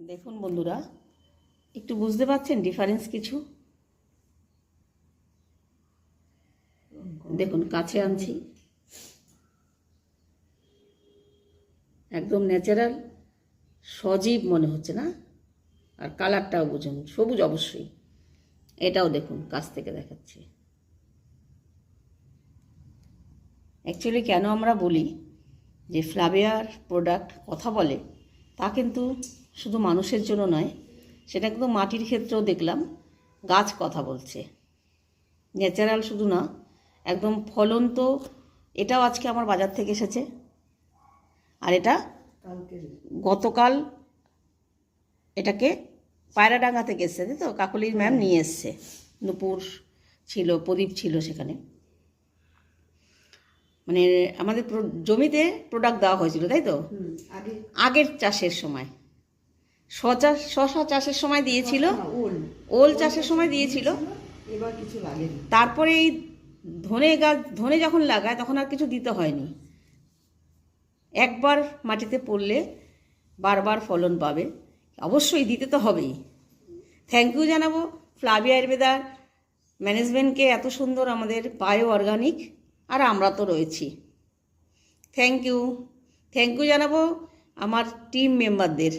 দেখুন বন্ধুরা, একটু বুঝতে পারছেন ডিফারেন্স কিছু? দেখুন কাছে আনছি, একদম ন্যাচারাল সজীব মনে হচ্ছে না? আর কালারটাও বুঝুন, সবুজ অবশ্যই। এটাও দেখুন কাছ থেকে দেখাচ্ছি। অ্যাকচুয়ালি কেন আমরা বলি যে ফ্লাভিয়ার প্রোডাক্ট কথা বলে, তা কিন্তু শুধু মানুষের জন্য নয়, সেটা কিন্তু মাটির ক্ষেত্রেও দেখলাম গাছ কথা বলছে। ন্যাচারাল শুধু না, একদম ফলন্ত। এটাও আজকে আমার বাজার থেকে এসেছে, আর এটা গতকাল এটাকে পায়রাডাঙ্গা থেকে এসছে, তাই তো? কাকলির ম্যাম নিয়ে এসছে, নুপুর ছিল, প্রদীপ ছিল সেখানে। মানে আমাদের জমিতে প্রোডাক্ট দেওয়া হয়েছিল, তাই তো? আগের চাষের সময় শশা চাষের সময় দিয়েছিল, ওল চাষের সময় দিয়েছিল। তারপরে এই ধনে যখন লাগায় তখন আর কিছু দিতে হয়নি। একবার মাটিতে পড়লে বারবার ফলন পাবে, অবশ্যই দিতে তো হবেই। থ্যাংক ইউ জানাবো ফ্লাভিয়া আয়ুর্বেদার ম্যানেজমেন্টকে, এত সুন্দর আমাদের বায়ো অর্গানিক, আর আমরা তো রয়েছি। থ্যাংক ইউ জানাবো আমার টিম মেম্বারদের।